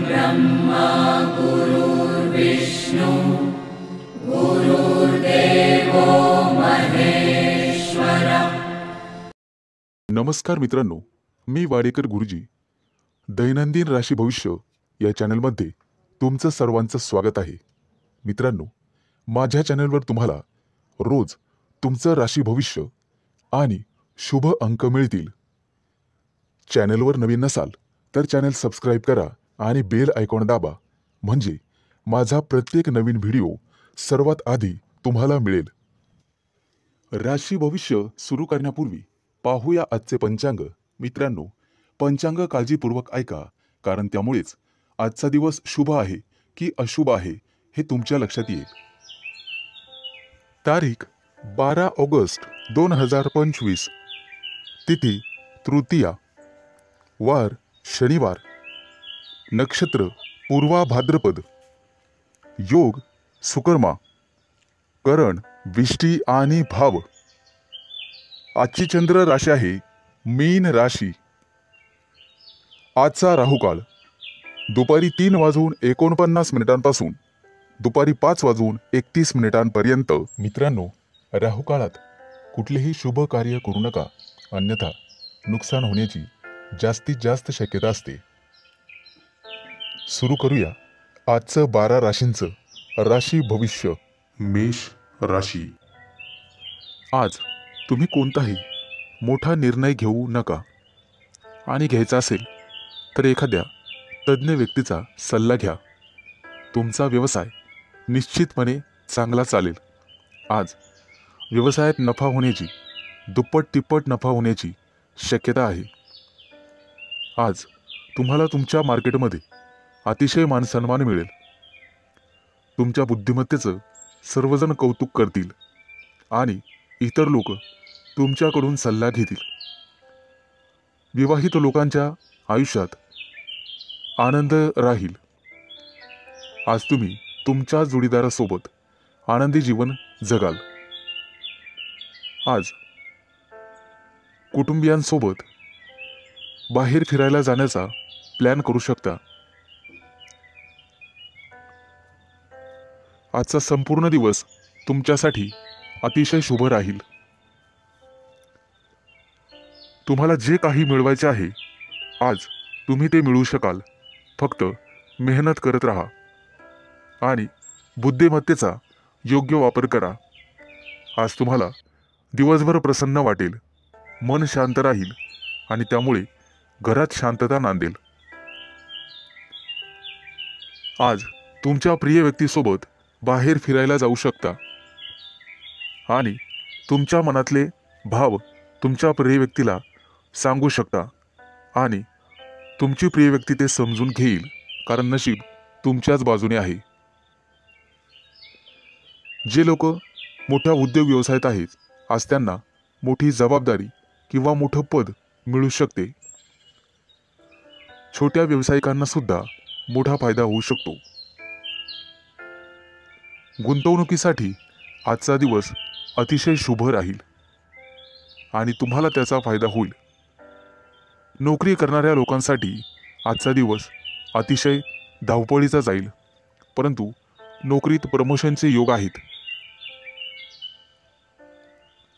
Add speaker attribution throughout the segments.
Speaker 1: ब्रह्मा गुरुर्विष्णु गुरुर्देवो महेश्वर।
Speaker 2: नमस्कार मित्रांनो, मी वाडेकर गुरुजी दैनंदिन राशी भविष्य या चॅनलमध्ये तुमचं सर्वांचं स्वागत आहे। मित्रांनो, माझ्या चॅनलवर तुम्हाला रोज तुमचं राशी भविष्य आणि शुभ अंक मिळतील। चॅनलवर नवीन नसाल तर चॅनल सबस्क्राइब करा आणि बेल आयकॉन दाबा, म्हणजे माझा प्रत्येक नवीन व्हिडिओ सर्वात आधी तुम्हाला मिळेल। राशी भविष्य सुरू करण्यापूर्वी पाहूया आजचे पंचांग। मित्रांनो, पंचांग काळजीपूर्वक ऐका, कारण त्यामुळेच आजचा दिवस शुभ आहे की अशुभ आहे हे तुमच्या लक्षात येईल। तारीख 12 ऑगस्ट 2025, तिथी तृतीया, वार शनिवार, नक्षत्र पूर्वा भाद्रपद, योग सुकर्मा, करण विष्टी आणि भाव। आजची चंद्र राशी आहे मीन राशी। आजचा राहुकाळ दुपारी 3:49 पासून दुपारी 5:31 मित्रांनो, राहुकाळात कुठलेही शुभ कार्य करू नका, अन्यथा नुकसान होण्याची जास्तीत जास्त शक्यता असते। सुरू करूया आजचं 12 राशींचं राशी भविष्य। मेष राशी। आज तुम्ही कोणताही मोठा निर्णय घेऊ नका, आणि घ्यायचा असेल तर एखाद्या तज्ञ व्यक्तीचा सल्ला घ्या। तुमचा व्यवसाय निश्चितपणे चांगला चालेल। आज व्यवसायात नफा होण्याची, दुप्पट तिप्पट नफा होण्याची शक्यता आहे। आज तुम्हाला तुमच्या मार्केटमध्ये अतिशय मानसन्मान मिळेल। तुमच्या बुद्धिमत्तेचं सर्वजण कौतुक करतील आणि इतर लोक तुमच्याकडून सल्ला घेतील। विवाहित लोकांच्या आयुष्यात आनंद राहील। आज तुम्ही तुमच्या जोडीदारासोबत आनंदी जीवन जगाल। आज कुटुंबियांसोबत बाहेर फिरायला जाण्याचा प्लॅन करू शकता। आजचा संपूर्ण दिवस तुमच्यासाठी अतिशय शुभ राहील। तुम्हाला जे काही मिळवायचे आहे आज तुम्ही ते मिळवू शकाल। फक्त मेहनत करत राहा आणि बुद्धिमत्तेचा योग्य वापर करा। आज तुम्हाला दिवसभर प्रसन्न वाटेल, मन शांत राहील आणि त्यामुळे घरात शांतता नांदेल। आज तुमच्या प्रिय व्यक्तीसोबत बाहेर फिरायला जाऊ शकता आणि तुमच्या मनातले भाव तुमच्या प्रिय व्यक्तीला सांगू शकता आणि तुमची प्रिय व्यक्ती ते समजून घेईल, कारण नशीब तुमच्याच बाजूने आहे। जे लोक मोठ्या उद्योग व्यवसायात आहेत, आज त्यांना मोठी जबाबदारी किंवा मोठं पद मिळू शकते। छोट्या व्यावसायिकांना सुद्धा मोठा फायदा होऊ शकतो। गुंतवणुकीसाठी आजचा दिवस अतिशय शुभ राहील आणि तुम्हाला त्याचा फायदा होईल। नोकरी करणाऱ्या लोकांसाठी आजचा दिवस अतिशय धावपळीचा जाईल, परंतु नोकरीत प्रमोशनचे योग आहेत।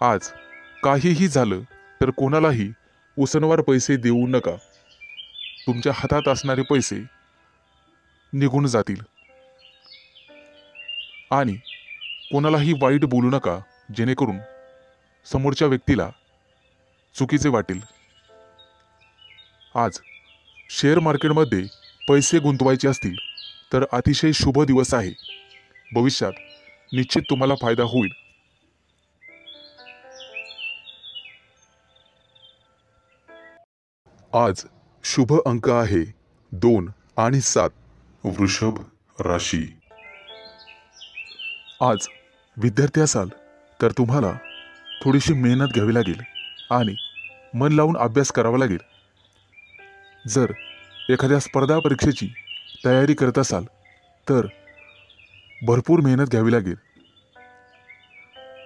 Speaker 2: आज काहीही झालं तर कोणालाही उसनवार पैसे देऊ नका। तुमच्या हातात असणारे पैसे निघून जातील आणि कोणालाही वाईट बोलू नका, जेणेकरून समोरच्या व्यक्तीला चुकीचे वाटेल। आज शेअर मार्केटमध्ये पैसे गुंतवायचे असतील तर अतिशय शुभ दिवस आहे। भविष्यात निश्चित तुम्हाला फायदा होईल। आज शुभ अंक आहे 2 आणि 7। वृषभ राशी। आज विद्यार्थी असाल तर तुम्हाला थोडीशी मेहनत घ्यावी लागेल आणि मन लावून अभ्यास करावा लागेल। जर एखाद्या स्पर्धा परीक्षेची तयारी करत असाल तर भरपूर मेहनत घ्यावी लागेल।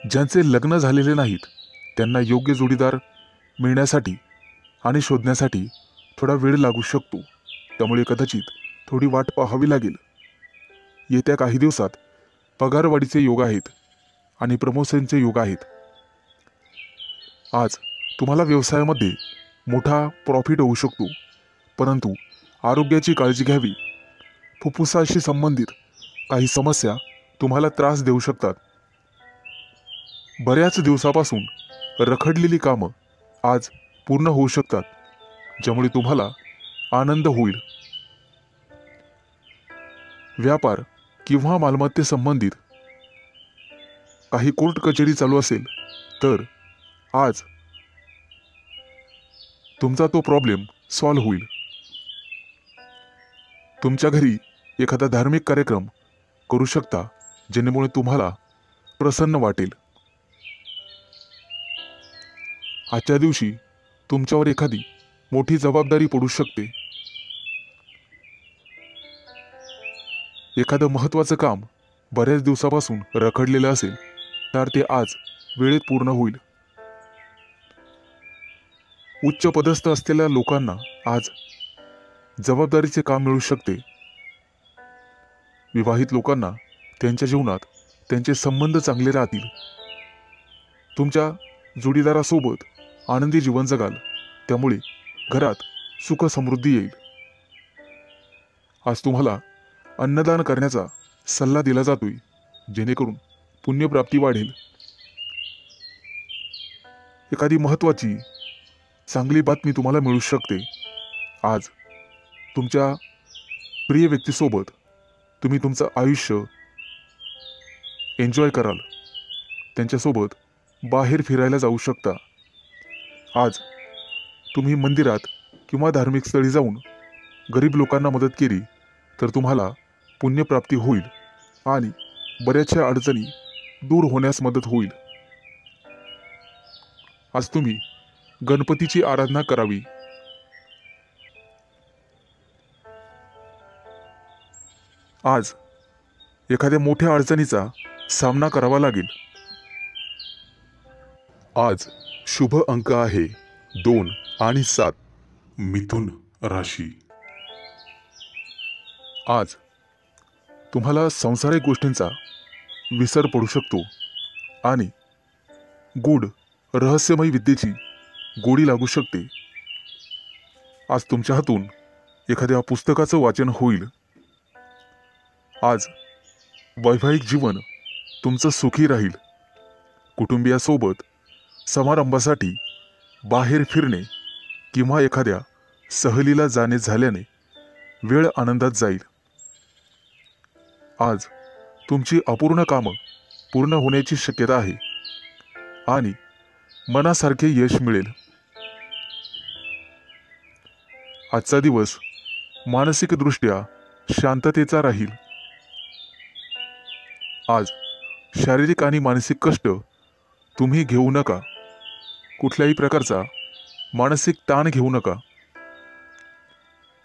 Speaker 2: ज्यांचे लग्न झालेले नाहीत त्यांना योग्य जोडीदार मिळण्यासाठी आणि शोधण्यासाठी थोडा वेळ लागू शकतो, त्यामुळे कदाचित थोडी वाट पाहावी लागेल. येत्या काही दिवसात पगारवाढीचे योग आहेत आणि प्रमोशनचे योग आहेत. आज तुम्हाला व्यवसायामध्ये मोठा प्रॉफिट होऊ शकतो, परंतु आरोग्याची काळजी घ्यावी. फुफ्फुसाशी संबंधित काही समस्या तुम्हाला त्रास देऊ शकतात. बऱ्याच दिवसापासून रखडलेली कामं आज पूर्ण होऊ शकतात, ज्यामुळे तुम्हाला आनंद होईल. व्यापार किंवा मालमत्ते संबंधित काही कोर्ट कचेरी चालू असेल तर आज तुमचा तो प्रॉब्लेम सॉल्व्ह होईल. तुमच्या घरी एखादा धार्मिक कार्यक्रम करू शकता, जेणेमुळे तुम्हाला प्रसन्न वाटेल. आजच्या दिवशी तुमच्यावर एखादी मोठी जबाबदारी पडू शकते. एखादं महत्त्वाचं काम बऱ्याच दिवसापासून रखडलेलं असेल तर ते आज वेळेत पूर्ण होईल. उच्च पदस्थ असलेल्या लोकांना आज जबाबदारीचे काम मिळू शकते. विवाहित लोकांना त्यांच्या जीवनात त्यांचे संबंध चांगले राहतील. तुमच्या जोडीदारासोबत आनंदी जीवन जगाल, त्यामुळे घरात सुख समृद्धी येईल. आज तुम्हाला अन्नदान करण्याचा सल्ला दिला जातोय, जेणेकरून पुण्यप्राप्ती वाढेल. एखादी महत्त्वाची चांगली बातमी तुम्हाला मिळू शकते. आज तुमच्या प्रिय व्यक्तीसोबत तुम्ही तुमचं आयुष्य एन्जॉय कराल. त्यांच्यासोबत बाहेर फिरायला जाऊ शकता. आज तुम्ही मंदिरात किंवा धार्मिक स्थळी जाऊन गरीब लोकांना मदत केली तर तुम्हाला पुण्यप्राप्ती होईल आणि बऱ्याचशा अडचणी दूर होण्यास मदत होईल. आज तुम्ही गणपतीची आराधना करावी. आज एखाद्या मोठ्या अडचणीचा सामना करावा लागेल. आज शुभ अंक आहे 2 आणि 7. मिथुन राशी. आज तुम्हाला सांसारिक गोष्टींचा विसर पडू शकतो आणि गूढ रहस्यमय विद्येची गोडी लागू शकते. आज तुमच्या हातून एखाद्या पुस्तकाचं वाचन होईल. आज वैवाहिक जीवन तुमचं सुखी राहील. कुटुंबियासोबत समारंभासाठी बाहेर फिरणे किंवा एखाद्या सहलीला जाणे झाल्याने वेळ आनंदात जाईल. आज तुमची अपूर्ण कामं पूर्ण होण्याची शक्यता आहे आणि मनासारखे यश मिळेल. आजचा दिवस मानसिकदृष्ट्या शांततेचा राहील. आज शारीरिक आणि मानसिक कष्ट तुम्ही घेऊ नका. कुठल्याही प्रकारचा मानसिक ताण घेऊ नका.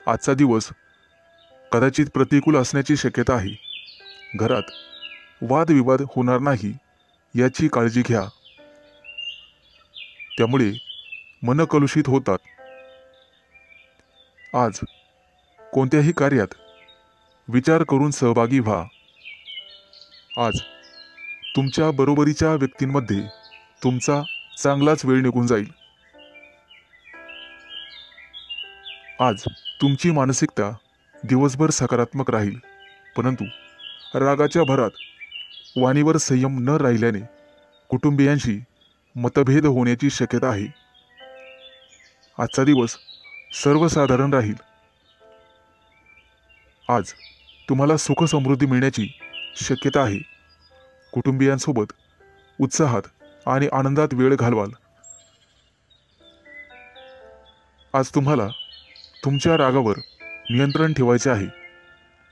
Speaker 2: आजचा दिवस कदाचित प्रतिकूल असण्याची शक्यता आहे. घरात वादविवाद होणार नाही याची काळजी घ्या. त्यामुळे मन कलुषित होतात. आज कोणत्याही कार्यात विचार करून सहभागी व्हा. आज तुमच्या बरोबरीच्या व्यक्तींमध्ये तुमचा चांगलाच वेळ निघून जाईल. आज तुमची मानसिकता दिवसभर सकारात्मक राहील, परंतु रागाच्या भरात वाणीवर संयम न राहिल्याने कुटुंबियांशी मतभेद होण्याची शक्यता आहे. आजचा दिवस सर्वसाधारण राहील. आज तुम्हाला सुख समृद्धी मिळण्याची शक्यता आहे. कुटुंबियांसोबत उत्साहात आणि आनंदात वेळ घालवाल. आज तुम्हाला तुमच्या रागावर नियंत्रण ठेवायचे आहे,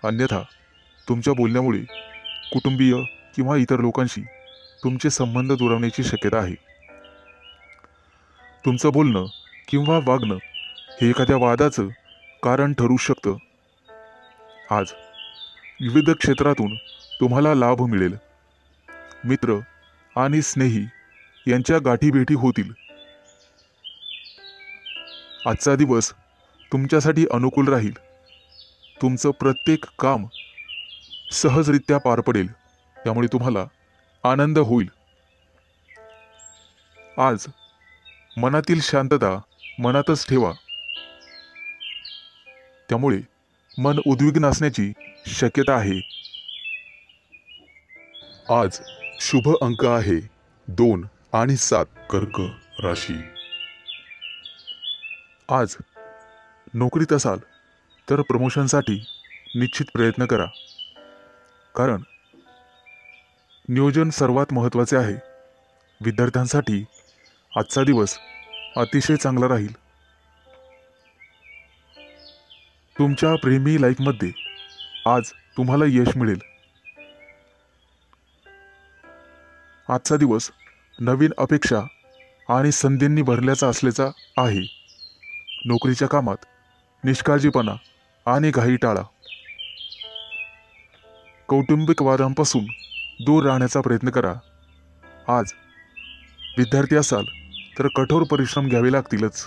Speaker 2: अन्यथा तुमच्या बोलण्यामुळे कुटुंबीय किंवा इतर लोकांशी तुमचे संबंध दुरावण्याची शक्यता आहे. तुमचं बोलणं किंवा वागणं हे एखाद्या वादाचं कारण ठरू शकतं. आज विविध क्षेत्रातून तुम्हाला लाभ मिळेल. मित्र आणि स्नेही यांच्या गाठीभेटी होतील. आजचा दिवस तुमच्यासाठी अनुकूल राहील. तुमचं प्रत्येक काम सहजरित्या पार पडेल, त्यामुळे तुम्हाला आनंद होईल. आज मनातील शांतता मनातच ठेवा, त्यामुळे मन उद्विग्न असण्याची शक्यता आहे. आज शुभ अंक आहे 2 आणि 7. कर्क राशी. आज नोकरीत असाल तर प्रमोशनसाठी निश्चित प्रयत्न करा, कारण नियोजन सर्वात महत्त्वाचे आहे. विद्यार्थ्यांसाठी आजचा दिवस अतिशय चांगला राहील. तुमच्या प्रेमी लाईफमध्ये आज तुम्हाला यश मिळेल. आजचा दिवस नवीन अपेक्षा आणि संधींनी भरल्याचा असल्याचा आहे. नोकरीच्या कामात निष्काळजीपणा आणि घाई टाळा. कौटुंबिक वादांपासून दूर राहण्याचा प्रयत्न करा. आज विद्यार्थी असाल तर कठोर परिश्रम घ्यावे लागतीलच.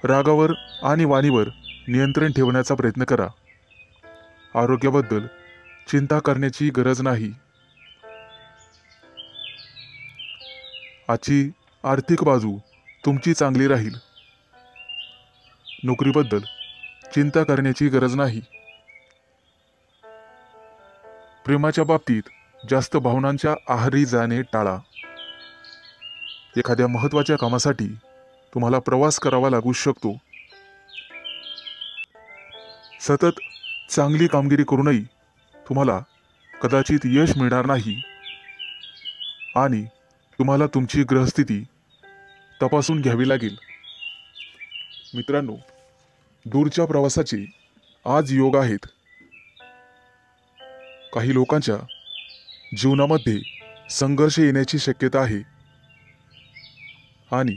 Speaker 2: रागावर आणि वाणीवर नियंत्रण ठेवण्याचा प्रयत्न करा. आरोग्याबद्दल चिंता करण्याची गरज नाही. आजची आर्थिक बाजू तुमची चांगली राहील. नोकरीबद्दल चिंता करण्याची गरज नाही. प्रेमाच्या बाबतीत जास्त भावनांच्या आहारी जाणे टाळा. एखाद्या महत्त्वाच्या कामासाठी तुम्हाला प्रवास करावा लागू शकतो. सतत चांगली कामगिरी करूनही तुम्हाला कदाचित यश मिळणार नाही आणि तुम्हाला तुमची ग्रहस्थिती तपासून घ्यावी लागेल. मित्रांनो, दूरच्या प्रवासाचे आज योग आहेत. काही लोकांच्या जीवनामध्ये संघर्ष येण्याची शक्यता आहे आणि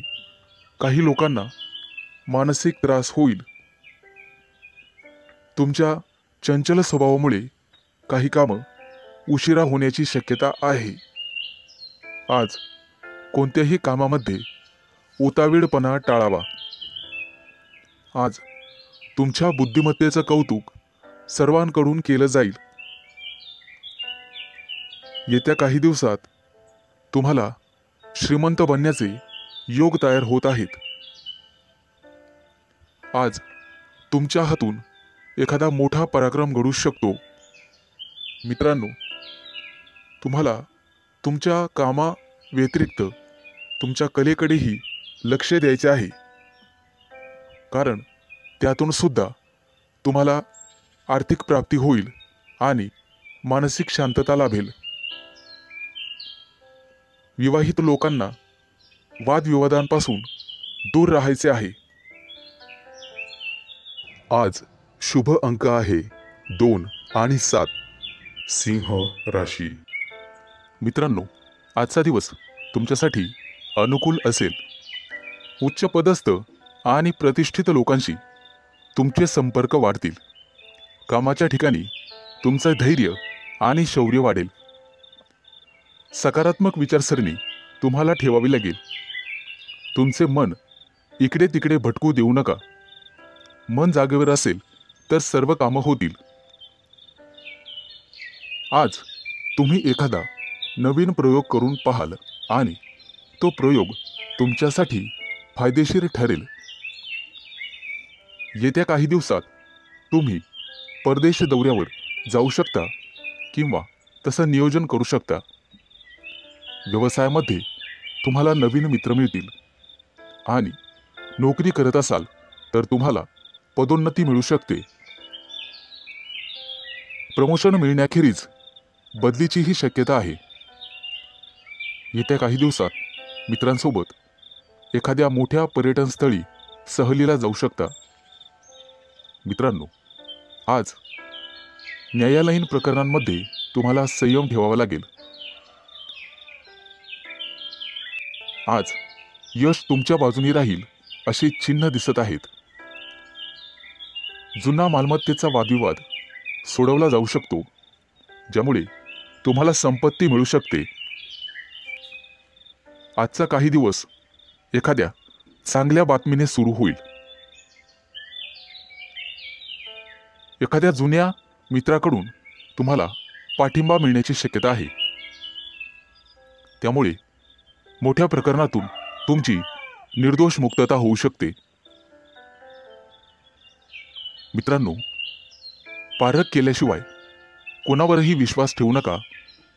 Speaker 2: काही लोकांना मानसिक त्रास होईल. तुमच्या चंचल स्वभावामुळे काही कामं उशिरा होण्याची शक्यता आहे. आज कोणत्याही कामामध्ये उतावीळपणा टाळावा. आज तुमच्या बुद्धिमत्तेचं कौतुक सर्वांकडून केलं जाईल. येत्या काही दिवसात तुम्हाला श्रीमंत बनण्याचे योग तयार होत आहेत. आज तुमच्या हातून एखादा मोठा पराक्रम घडू शकतो. मित्रांनो, तुम्हाला तुमच्या कामा व्यतिरिक्त तुमच्या कलेकडेही लक्ष द्यायचे आहे, कारण त्यातून सुद्धा तुम्हाला आर्थिक प्राप्ती होईल आणि मानसिक शांतता लाभेल. विवाहित लोकांना वादविवादांपासून दूर राहायचे आहे. आज शुभ अंक आहे 2 आणि 7. सिंह राशी. मित्रांनो, आजचा दिवस तुमच्यासाठी अनुकूल असेल. उच्च पदस्थ आणि प्रतिष्ठित लोकांशी तुमचे संपर्क वाढतील. कामाच्या ठिकाणी तुमचं धैर्य आणि शौर्य वाढेल. सकारात्मक विचारसरणी तुम्हाला ठेवावी लागेल. तुमचे मन इकडे तिकडे भटकू देऊ नका. मन जागेवर असेल तर सर्व कामं होतील. आज तुम्ही एखादा नवीन प्रयोग करून पाहाल आणि तो प्रयोग तुमच्यासाठी फायदेशीर ठरेल. येत्या काही दिवसात तुम्ही परदेश दौऱ्यावर जाऊ शकता किंवा तसं नियोजन करू शकता. व्यवसायामध्ये तुम्हाला नवीन मित्र मिळतील आणि नोकरी करत असाल तर तुम्हाला पदोन्नती मिळू शकते. प्रमोशन मिळण्याखेरीज बदलीचीही शक्यता आहे. येत्या काही दिवसात मित्रांसोबत एखाद्या मोठ्या पर्यटनस्थळी सहलीला जाऊ शकता. मित्रांनो, आज न्यायालयीन प्रकरणांमध्ये तुम्हाला संयम ठेवावा लागेल. आज यश तुमच्या बाजूने राहील अशी चिन्ह दिसत आहेत. जुना मालमत्तेचा वादविवाद सोडवला जाऊ शकतो, ज्यामुळे तुम्हाला संपत्ती मिळू शकते. आजचा काही दिवस एखाद्या चांगल्या बातमीने सुरू होईल. एखाद्या जुन्या मित्राकडून तुम्हाला पाठिंबा मिळण्याची शक्यता आहे। त्यामुळे मोठ्या प्रकरणातून तुमची निर्दोष मुक्तता होऊ शकते। मित्रांनो, पारख केल्याशिवाय कोणावरही विश्वास ठेवू नका,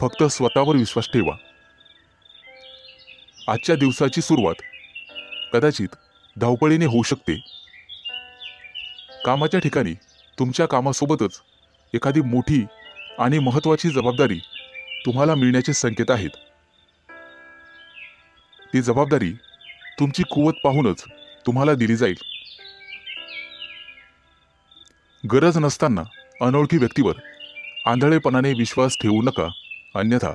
Speaker 2: फक्त स्वतःवर विश्वास ठेवा। आजच्या दिवसाची सुरुवात कदाचित धावपळीने होऊ शकते। कामाच्या ठिकाणी तुमच्या कामासोबतच एखादी मोठी आणि महत्त्वाची जबाबदारी तुम्हाला मिळण्याचे संकेत आहेत। ती जबाबदारी तुमची कुवत पाहूनच तुम्हाला दिली जाईल। गरज नसताना अनोळखी व्यक्तीवर आंधळेपणाने विश्वास ठेवू नका, अन्यथा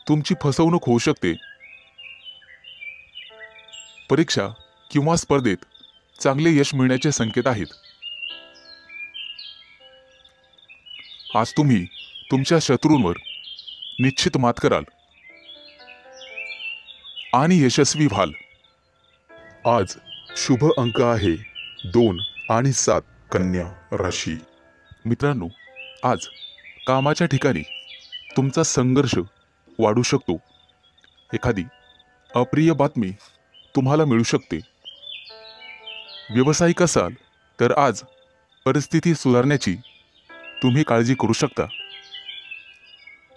Speaker 2: तुमची फसवणूक होऊ शकते। परीक्षा किंवा स्पर्धेत चांगले यश मिळण्याचे संकेत आहेत। आज तुम्ही तुमच्या शत्रूंवर निश्चित मात कराल आणि यशस्वी व्हाल। आज शुभ अंक आहे 2 आणि 7, कन्या राशी। मित्रांनो, आज कामाच्या ठिकाणी तुमचा संघर्ष वाढू शकतो। एखादी अप्रिय बातमी तुम्हाला मिळू शकते। व्यावसायिक असाल तर आज परिस्थिती सुधारण्याची तुम्ही काळजी करू शकता।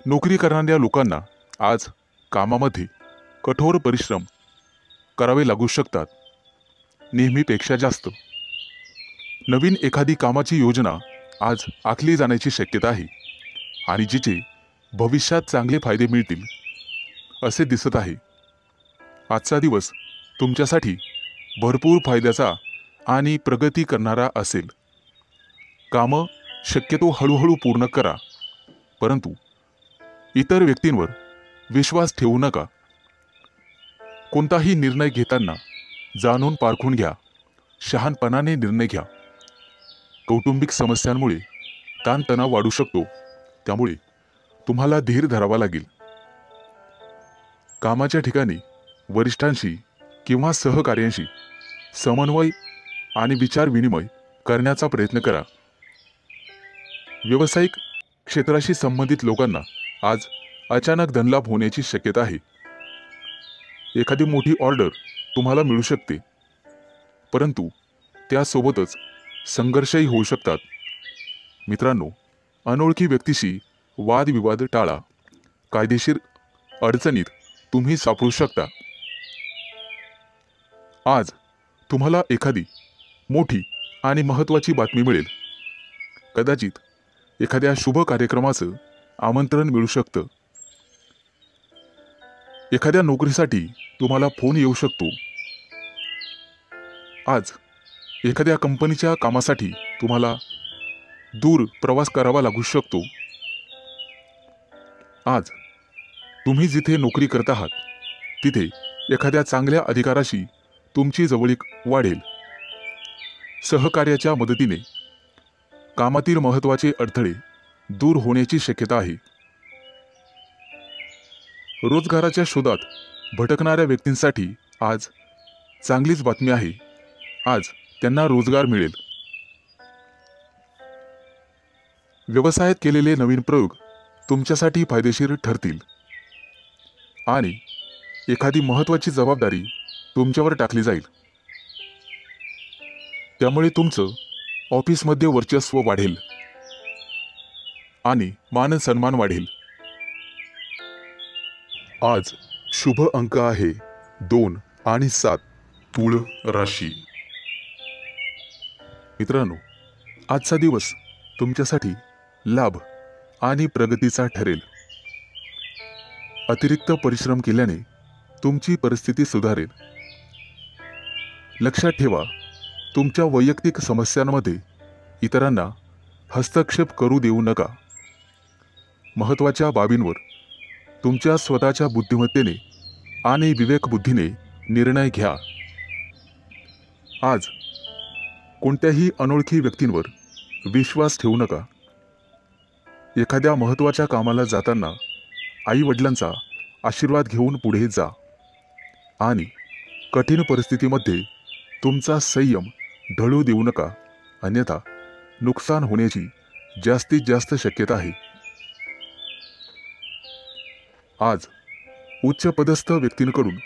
Speaker 2: नोकरी करणाऱ्या लोकांना आज कामामध्ये कठोर परिश्रम करावे लागू शकतात, नेहमीपेक्षा जास्त। नवीन एखादी कामाची योजना आज आखली जाण्याची शक्यता आहे आणि जिचे भविष्यात चांगले फायदे मिळतील असे दिसत आहे। आजचा दिवस तुमच्यासाठी भरपूर फायद्याचा आणि प्रगती करणारा असेल। कामं शक्यतो हळूहळू पूर्ण करा, परंतु इतर व्यक्तींवर विश्वास ठेवू नका। कोणताही निर्णय घेताना जाणून पारखून घ्या, शहाणपणाने निर्णय घ्या। कौटुंबिक समस्यांमुळे ताणतणाव वाढू शकतो, त्यामुळे तुम्हाला धीर धरावा लागेल। कामाच्या ठिकाणी वरिष्ठांशी किंवा सहकार्यांशी समन्वय आणि विचार विनिमय करण्याचा प्रयत्न करा। व्यावसायिक क्षेत्राशी संबंधित लोकांना आज अचानक धनलाभ होण्याची शक्यता आहे। एखादी मोठी ऑर्डर तुम्हाला मिळू शकते, परंतु त्यासोबतच संघर्षही होऊ शकतात। मित्रांनो, अनोळखी व्यक्तीशी वादविवाद टाळा, कायदेशीर अडचणीत तुम्ही सापडू शकता। आज तुम्हाला एखादी मोठी आणि महत्त्वाची बातमी मिळेल। कदाचित एखाद्या शुभ कार्यक्रमाचं आमंत्रण मिळू शकतं। एखाद्या नोकरीसाठी तुम्हाला फोन येऊ शकतो। आज एखाद्या कंपनीच्या कामासाठी तुम्हाला दूर प्रवास करावा लागू शकतो। आज तुम्ही जिथे नोकरी करत आहात तिथे एखाद्या चांगल्या अधिकाराशी तुमची जवळीक वाढेल। सहकार्याच्या मदतीने कामातील महत्त्वाचे अडथळे दूर होण्याची शक्यता आहे। रोजगाराच्या शोधात भटकणाऱ्या व्यक्तींसाठी आज चांगलीच बातमी आहे। आज त्यांना रोजगार मिळेल। व्यवसायात केलेले नवीन प्रयोग तुमच्यासाठी फायदेशीर ठरतील आणि एखादी महत्त्वाची जबाबदारी तुमच्यावर टाकली जाईल। त्यामुळे तुमचं ऑफिसमध्ये वर्चस्व वाढेल आणि मान सन्मान वाढेल। आज शुभ अंक आहे 2 आणि 7, तुळ राशी। मित्रांनो, आजचा दिवस तुमच्यासाठी लाभ आणि प्रगतीचा ठरेल। अतिरिक्त परिश्रम केल्याने तुमची परिस्थिती सुधारेल। लक्षात ठेवा, तुमच्या वैयक्तिक समस्यांमध्ये इतरांना हस्तक्षेप करू देऊ नका। महत्त्वाच्या बाबींवर तुमच्या स्वतःच्या बुद्धिमत्तेने आणि विवेकबुद्धीने निर्णय घ्या। आज कोणत्याही अनोळखी व्यक्तींवर विश्वास ठेवू नका। एखाद्या महत्त्वाच्या कामाला जाताना आई-वडिलांचा आशीर्वाद घेऊन पुढे जा आणि कठीण परिस्थितीमध्ये तुमचा संयम ढळू देऊ नका, अन्यथा नुकसान होण्याची जास्तीत जास्त शक्यता आहे. आज उच्च पदस्थ व्यक्तींकडून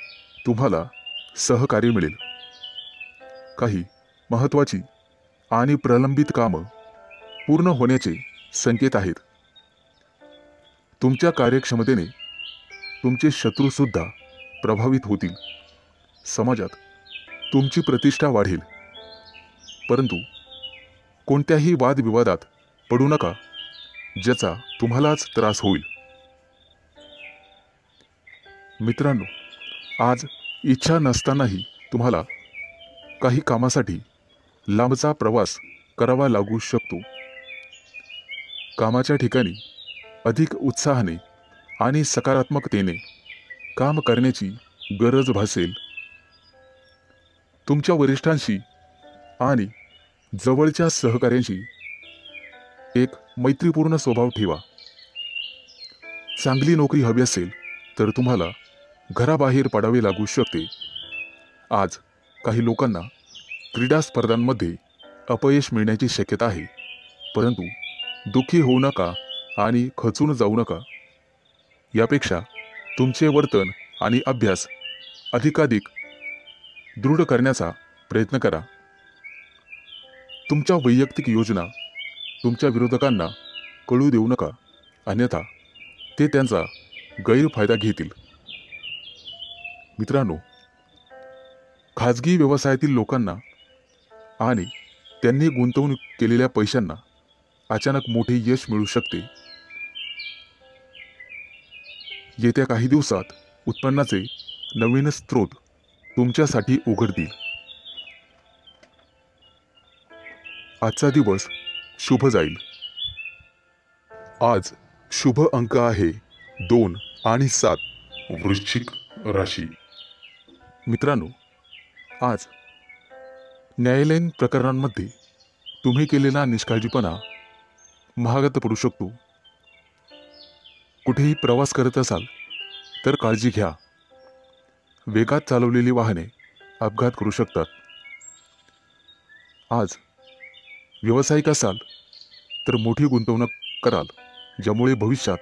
Speaker 2: तुम्हाला सहकार्य मिळेल. काही महत्त्वाची आणि प्रलंबित कामं पूर्ण होण्याचे संकेत आहेत. तुमच्या कार्यक्षमतेने तुमचे शत्रूसुद्धा प्रभावित होतील. समाजात तुमची प्रतिष्ठा वाढेल. परंतु कोणत्याही वादविवादात पडू नका, ज्याचा तुम्हालाच त्रास होईल. मित्रांनो, आज इच्छा नसतानाही तुम्हाला काही कामासाठी लांबचा प्रवास करावा लागू शकतो. कामाच्या ठिकाणी अधिक उत्साहाने आणि सकारात्मकतेने काम करण्याची गरज भासेल. तुमच्या वरिष्ठांशी आणि जवळच्या सहकाऱ्यांशी एक मैत्रीपूर्ण स्वभाव ठेवा. चांगली नोकरी हवी असेल तर तुम्हाला घराबाहेर पडावे लागू शकते. आज काही लोकांना क्रीडा स्पर्धांमध्ये अपयश मिळण्याची शक्यता आहे. परंतु दुःखी होऊ नका आणि खचून जाऊ नका. यापेक्षा तुमचे वर्तन आणि अभ्यास अधिकाधिक दृढ करण्याचा प्रयत्न करा. तुमच्या वैयक्तिक योजना तुमच्या विरोधकांना कळू देऊ नका, अन्यथा ते त्यांचा गैरफायदा घेतील. मित्रांनो, खाजगी व्यवसायातील लोकांना आणि त्यांनी गुंतवणूक केलेल्या पैशांना अचानक मोठे यश मिळू शकते. येत्या काही दिवसात उत्पन्नाचे नवीन स्रोत तुमच्यासाठी उघडतील. आजचा दिवस शुभ जाईल. आज शुभ अंक आहे 2 आणि 7. वृश्चिक राशी. मित्रांनो, आज न्यायालयीन प्रकरणांमध्ये तुम्ही केलेला निष्काळजीपणा महागात पडू शकतो. कुठेही प्रवास करत असाल तर काळजी घ्या. वेगात चालवलेली वाहने अपघात करू शकतात. आज व्यावसायिक असाल तर मोठी गुंतवणूक कराल, ज्यामुळे भविष्यात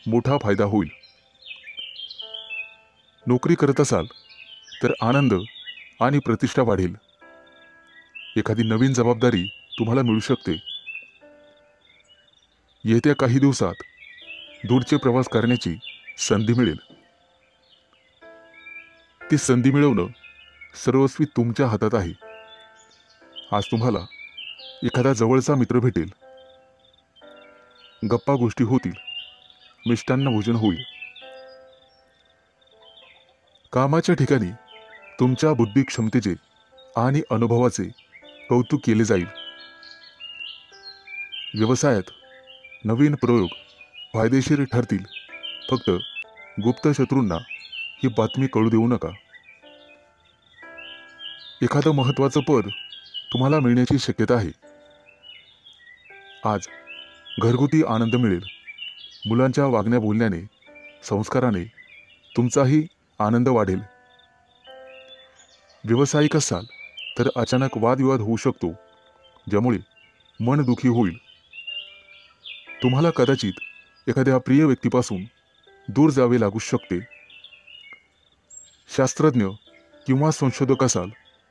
Speaker 2: मोठा फायदा होईल. नोकरी करत असाल तर आनंद आणि प्रतिष्ठा वाढेल. एखादी नवीन जबाबदारी तुम्हाला मिळू शकते. येत्या काही दिवसात दूरचे प्रवास करण्याची संधी मिळेल. ती संधी मिळवणं सर्वस्वी तुमच्या हातात आहे. आज तुम्हाला एखादा जवळचा मित्र भेटेल. गप्पा गोष्टी होतील. मिष्टान्न भोजन होईल. कामाच्या ठिकाणी तुमच्या बुद्धी क्षमतेचे आणि अनुभवाचे कौतुक केले जाईल. व्यवसायात नवीन प्रयोग फायदेशीर ठरतील. फक्त गुप्त शत्रूंना ही बातमी कळू देऊ नका. एखादं महत्त्वाचं पद तुम्हाला मिळण्याची शक्यता आहे. आज घरगुती आनंद मिळेल. मुलांच्या वागण्या बोलण्याने, संस्काराने तुमचाही आनंद वाढेल. व्यावसायिक असाल तर अचानक वादविवाद होऊ शकतो, ज्यामुळे मन दुखी होईल. तुम्हाला कदाचित एखाद्या प्रिय व्यक्तीपासून दूर जावे लागू शकते. शास्त्रज्ञ किंवा संशोधक असाल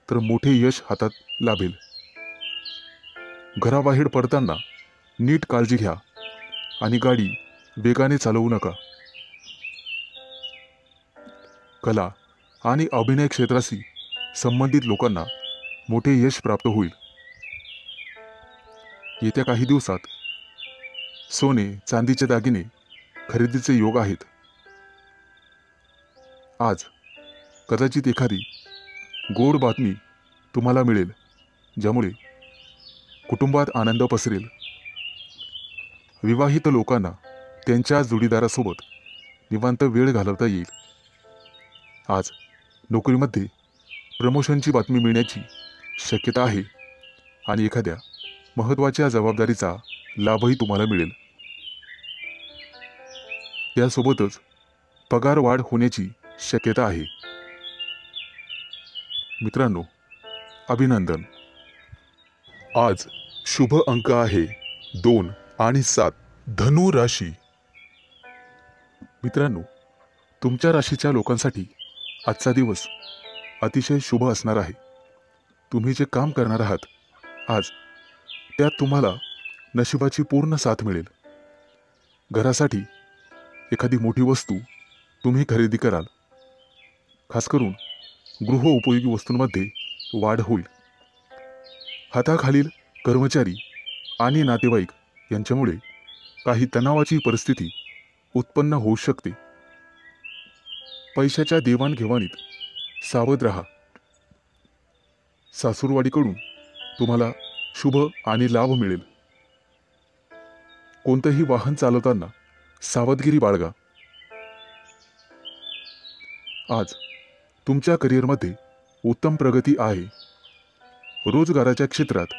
Speaker 2: तर मोठे यश हातात लाभेल. घराबाहेर पडताना नीट काळजी घ्या आणि गाडी वेगाने चालवू नका. कला आणि अभिनय क्षेत्राशी संबंधित लोकांना मोठे यश प्राप्त होईल. येत्या काही दिवसात सोने चांदीचे दागिने खरेदीचे योग आहेत. आज कदाचित एखादी गोड बातमी तुम्हाला मिळेल, ज्यामुळे कुटुंबात आनंद पसरेल. विवाहित लोकांना त्यांच्या जोडीदारासोबत निवांत वेळ घालवता येईल. आज नोकरीमध्ये प्रमोशनची बातमी मिळण्याची शक्यता आहे आणि एखाद्या महत्त्वाच्या जबाबदारीचा लाभही तुम्हाला मिळेल. त्यासोबतच पगार वाढ होण्याची शक्यता आहे. मित्रांनो, अभिनंदन. आज शुभ अंक आहे 2 आणि 7 धनु राशी. मित्रांनो, तुमच्या राशीच्या लोकांसाठी आजचा दिवस अतिशय शुभ असणार आहे. तुम्ही जे काम करणार आहात आज, त्यात तुम्हाला नशिबाची पूर्ण साथ मिळेल. घरासाठी एखादी मोठी वस्तू तुम्ही खरेदी कराल. खास करून गृहोपयोगी वस्तूंमध्ये वाढ होईल. हाताखालील कर्मचारी आणि नातेवाईक यांच्यामुळे काही तणावाची परिस्थिती उत्पन्न होऊ शकते. पैशाच्या देवाणघेवाणीत सावध राहा. सासूरवाडीकडून तुम्हाला शुभ आणि लाभ मिळेल. कोणतेही वाहन चालवताना सावधगिरी बाळगा. आज तुमच्या करिअरमध्ये उत्तम प्रगती आहे. रोजगाराच्या क्षेत्रात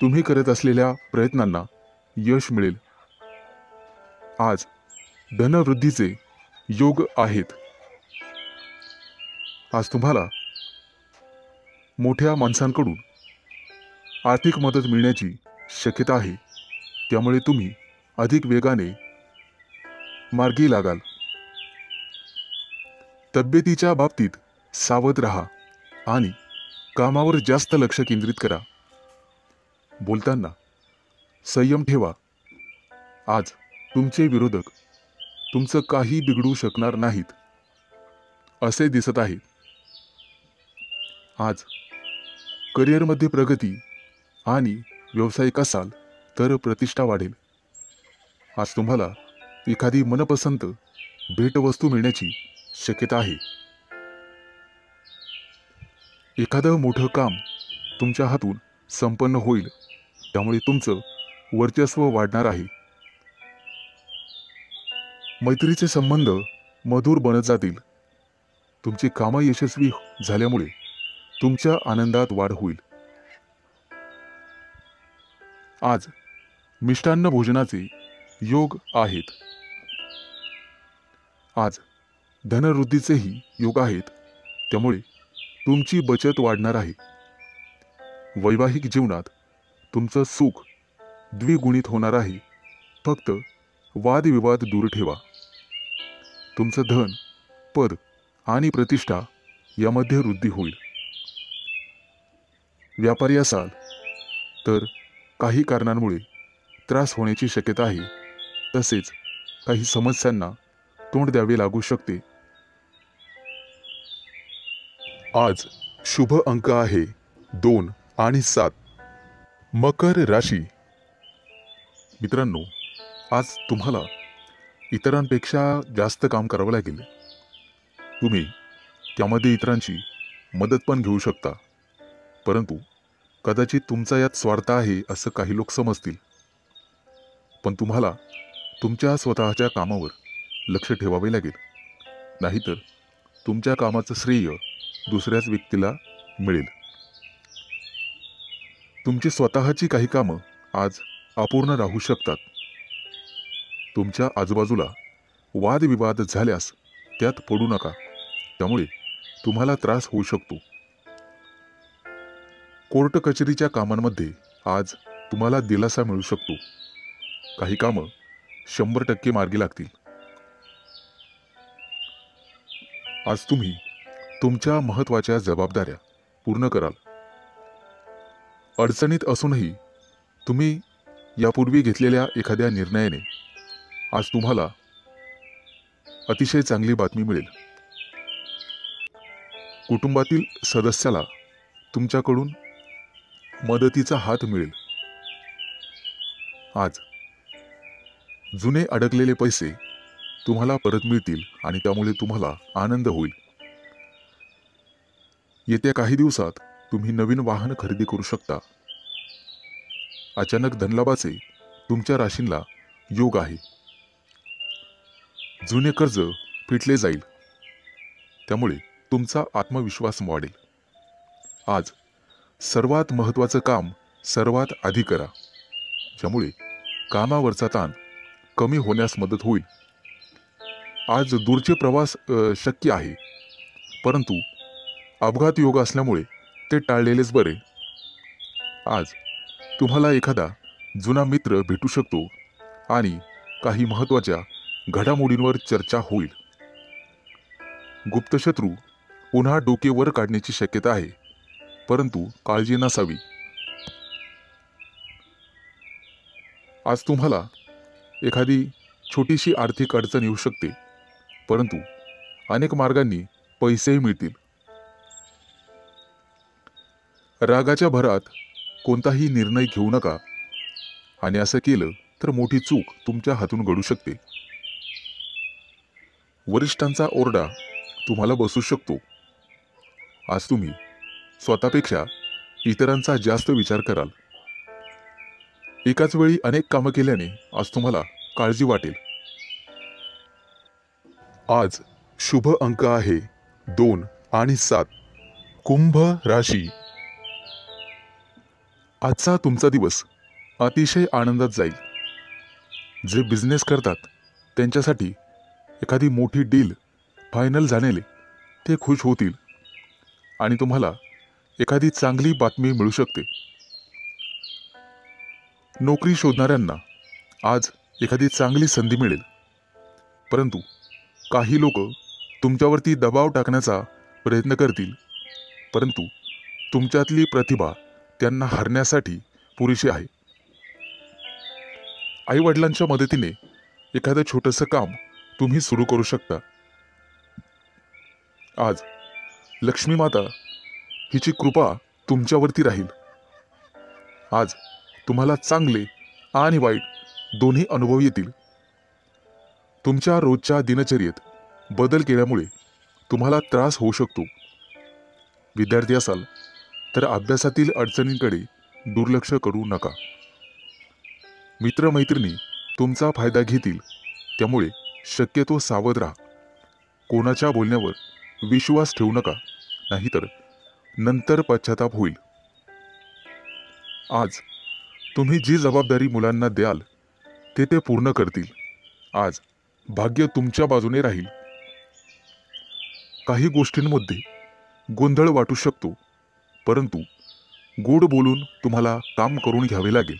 Speaker 2: तुम्ही करत असलेल्या प्रयत्नांना यश मिळेल. आज धनवृद्धीचे योग आहेत. आज तुम्हाला मोठ्या माणसांकडून आर्थिक मदत मिळण्याची शक्यता आहे. त्यामुळे तुम्ही अधिक वेगाने मार्गी लागाल. तब्येतीच्या बाबतीत सावध राहा आणि कामावर जास्त लक्ष केंद्रित करा. बोलताना संयम ठेवा. आज तुमचे विरोधक तुमचं काही बिघडू शकणार नाहीत असे दिसत आहे. आज करिअरमध्ये प्रगती आणि व्यावसायिक असाल तर प्रतिष्ठा वाढेल. आज तुम्हाला एखादी मनपसंत भेटवस्तू मिळण्याची शक्यता आहे. एखादं मोठं काम तुमच्या हातून संपन्न होईल. त्यामुळे तुमचं वर्चस्व वाढणार आहे. मैत्रीचे संबंध मधुर बनत जातील. तुमची कामं यशस्वी झाल्यामुळे तुमच्या आनंदात वाढ होईल. आज मिष्टान्न भोजनाचे योग आहेत. आज धनवृद्धीचेही योग आहेत. त्यामुळे तुमची बचत वाढणार आहे. वैवाहिक जीवनात तुमचं सुख द्विगुणित होणार आहे. फक्त वादविवाद दूर ठेवा. तुमचं धन, पद आणि प्रतिष्ठा यामध्ये वृद्धी होईल. व्यापारी असाल तर काही कारणांमुळे त्रास होण्याची शक्यता आहे. तसेच काही समस्यांना तोंड द्यावे लागू शकते. आज शुभ अंक आहे 2 आणि 7. मकर राशी. मित्रांनो, आज तुम्हाला इतरांपेक्षा जास्त काम करावं लागेल. तुम्ही त्यामध्ये इतरांची मदत पण घेऊ शकता. परंतु कदाचित तुमचा यात स्वार्थ आहे असं काही लोक समजतील. पण तुम्हाला तुमच्या स्वतःच्या कामावर लक्ष ठेवावे लागेल. नाहीतर तुमच्या कामाचं श्रेय दुसऱ्याच व्यक्तीला मिळेल. तुमची स्वतःची काही कामं आज अपूर्ण राहू शकतात. तुमच्या आजूबाजूला वादविवाद झाल्यास त्यात पडू नका. त्यामुळे तुम्हाला त्रास होऊ शकतो. कोर्ट कचेरीच्या कामांमध्ये आज तुम्हाला दिलासा मिळू शकतो. काही कामं 100% मार्गी लागतील. आज तुम्ही तुमच्या महत्त्वाच्या जबाबदाऱ्या पूर्ण कराल. अडचणीत असूनही तुम्ही यापूर्वी घेतलेल्या एखाद्या निर्णयाने आज तुम्हाला अतिशय चांगली बातमी मिळेल. कुटुंबातील सदस्याला तुमच्याकडून मदतीचा हात मिळेल. आज जुने अडकलेले पैसे तुम्हाला परत मिळतील आणि त्यामुळे तुम्हाला आनंद होईल. येत्या काही दिवसात तुम्ही नवीन वाहन खरेदी करू शकता. अचानक धनलाभाचे तुमच्या राशींना योग आहे. जुने कर्ज फिटले जाईल. त्यामुळे तुमचा आत्मविश्वास वाढेल. आज सर्वात महत्त्वाचं काम सर्वात आधी करा. ज्यामुळे कामावरचा ताण कमी होण्यास मदत होईल. आज दूरचे प्रवास शक्य आहे. परंतु अपघात योग असल्यामुळे ते टाळलेलेच बरे. आज तुम्हाला एखादा जुना मित्र भेटू शकतो आणि काही महत्त्वाच्या घडामोडींवर चर्चा होईल. गुप्तशत्रू पुन्हा डोके वर काढण्याची शक्यता आहे, परंतु काळजी नसावी. आज तुम्हाला एखादी छोटीशी आर्थिक अडचण येऊ शकते, परंतु अनेक मार्गांनी पैसेही मिळतील. रागाच्या भरात कोणताही निर्णय घेऊ नका, आणि असं केलं तर मोठी चूक तुमच्या हातून घडू शकते. वरिष्ठांचा ओरडा तुम्हाला बसू शकतो. आज तुम्ही स्वतःपेक्षा इतरांचा जास्त विचार कराल. एकाच वेळी अनेक कामं केल्याने आज तुम्हाला काळजी वाटेल. आज शुभ अंक आहे 2 आणि 7. कुंभ राशी. आजचा तुमचा दिवस अतिशय आनंदात जाईल. जे बिझनेस करतात त्यांच्यासाठी एखादी मोठी डील फायनल झालेले ते खुश होतील आणि तुम्हाला एखादी चांगली बातमी मिळू शकते. नोकरी शोधणाऱ्यांना आज एखादी चांगली संधी मिळेल, परंतु काही लोक तुमच्यावरती दबाव टाकण्याचा प्रयत्न करतील, परंतु तुमच्यातली प्रतिभा त्यांना हरण्यासाठी पुरेशी आहे. आईवडिलांच्या मदतीने एखादं छोटंसं काम तुम्ही सुरू करू शकता. आज लक्ष्मी माता हिची कृपा तुमच्यावरती राहील. आज तुम्हाला चांगले आणि वाईट दोन्ही अनुभव येतील. तुमच्या रोजच्या दिनचर्येत बदल केल्यामुळे तुम्हाला त्रास होऊ शकतो. विद्यार्थी असाल तर अभ्यासातील अडचणींकडे दुर्लक्ष करू नका. मित्रमैत्रिणी तुमचा फायदा घेतील, त्यामुळे शक्यतो सावध राहा. कोणाच्या बोलण्यावर विश्वास ठेवू नका, नाहीतर नंतर पश्चाताप होईल. आज तुम्ही जी जबाबदारी मुलांना द्याल ते पूर्ण करतील. आज भाग्य तुमच्या बाजूने राहील. काही गोष्टींमध्ये गोंधळ वाटू शकतो, परंतु गोड बोलून तुम्हाला काम करून घ्यावे लागेल.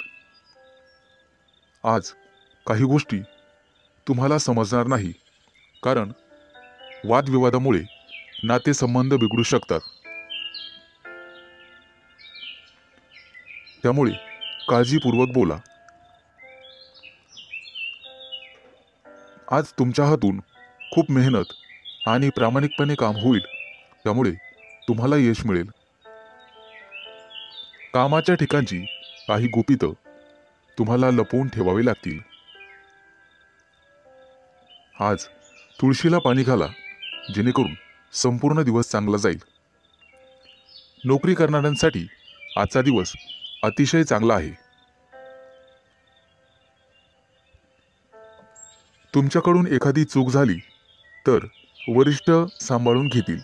Speaker 2: आज काही गोष्टी तुम्हाला समजणार नाही, कारण वादविवादामुळे नातेसंबंध बिघडू शकतात. त्यामुळे काळजीपूर्वक बोला. आज तुमच्या हातून खूप मेहनत आणि प्रामाणिकपणे काम होईल, त्यामुळे तुम्हाला यश मिळेल. कामाच्या ठिकाणची काही गुपितं तुम्हाला लपवून ठेवावी लागतील. आज तुळशीला पाणी घाला, जेणेकरून संपूर्ण दिवस चांगला जाईल. नोकरी करणाऱ्यांसाठी आजचा दिवस अतिशय चांगला आहे. तुमच्याकडून एखादी चूक झाली तर वरिष्ठ सांभाळून घेतील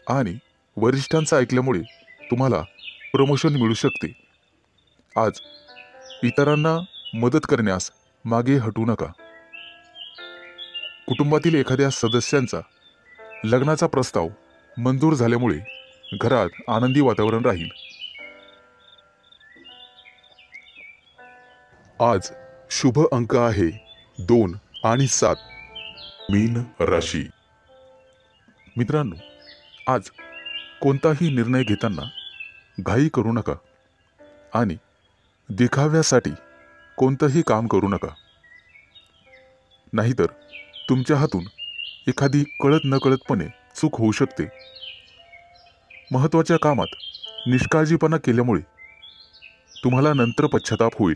Speaker 2: आणि वरिष्ठांचं ऐकल्यामुळे तुम्हाला प्रमोशन मिळू शकते. आज इतरांना मदत करण्यास मागे हटू नका. कुटुंबातील एखाद्या सदस्यांचा लग्नाचा प्रस्ताव मंजूर झाल्यामुळे घरात आनंदी वातावरण राहील. आज शुभ अंक आहे 2 आणि 7. मीन राशी. मित्रांनो, आज कोणताही निर्णय घेताना घाई करू नका आणि दिखाव्यासाठी कोणतंही काम करू नका, नाहीतर तुमच्या हातून एखादी कळत नकळतपणे चूक होऊ शकते. महत्त्वाच्या कामात निष्काळजीपणा केल्यामुळे तुम्हाला नंतर पश्चाताप होईल.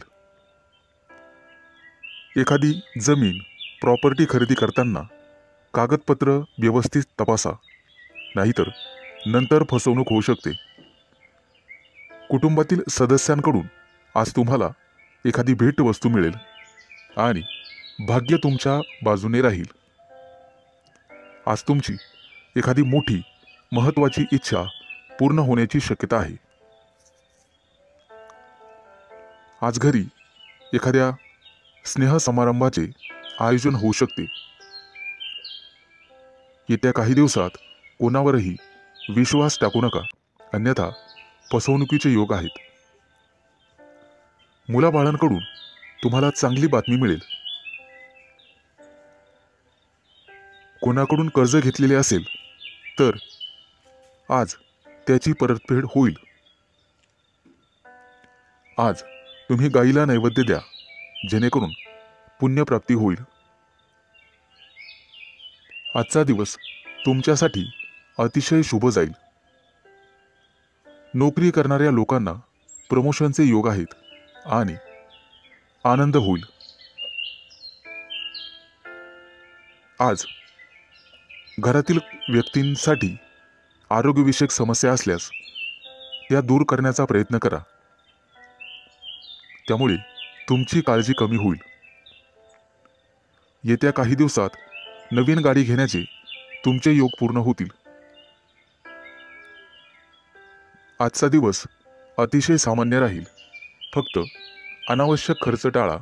Speaker 2: एखादी जमीन प्रॉपर्टी खरेदी करताना कागदपत्र व्यवस्थित तपासा, नाहीतर नंतर फसवणूक होऊ शकते. कुटुंबातील सदस्यांकडून आज तुम्हाला एखादी भेटवस्तू मिळेल आणि भाग्य तुमच्या बाजूने राहील. आज तुमची एखादी मोठी महत्त्वाची इच्छा पूर्ण होण्याची शक्यता आहे. आज घरी एखाद्या स्नेहसमारंभाचे आयोजन होऊ शकते. येत्या काही दिवसात कोणावरही विश्वास टाकू नका, अन्यथा फसवणुकीचे योग आहेत. मुलाबाळांकडून तुम्हाला चांगली बातमी मिळेल. कोणाकडून कर्ज घेतलेले असेल तर आज त्याची परतफेड होईल. आज तुम्ही गाईला नैवेद्य द्या, जेणेकरून पुण्यप्राप्ती होईल. आजचा दिवस तुमच्यासाठी अतिशय शुभ जाईल. नोकरी करणाऱ्या लोकांना प्रमोशनचे योग आहेत आणि आनंद होईल. आज घरातील व्यक्तींसाठी आरोग्यविषयक समस्या असल्यास त्या दूर करण्याचा प्रयत्न करा. त्यामुळे तुमची काळजी कमी होईल. येत्या काही दिवसात नवीन गाडी घेण्याचे तुमचे योग पूर्ण होतील. आजचा दिवस अतिशय सामान्य राहील. फक्त अनावश्यक खर्च टाळा.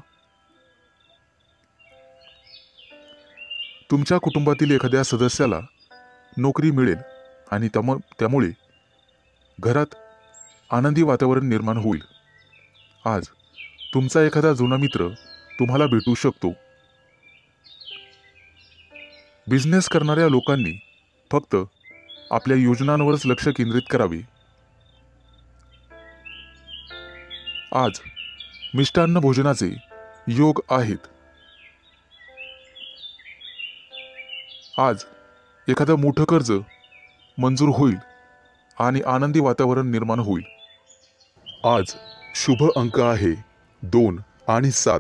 Speaker 2: तुमच्या कुटुंबातील एखाद्या सदस्याला नोकरी मिळेल आणि त्यामुळे घरात आनंदी वातावरण निर्माण होईल. आज तुमचा एखादा जुना मित्र तुम्हाला भेटू शकतो. बिझनेस करणाऱ्या लोकांनी फक्त आपल्या योजनांवरच लक्ष केंद्रित करावे. आज मिष्टान्न भोजनाचे योग आहेत. आज एखादं मोठं कर्ज मंजूर होईल आणि आनंदी वातावरण निर्माण होईल. आज शुभ अंक आहे 2 आणि 7.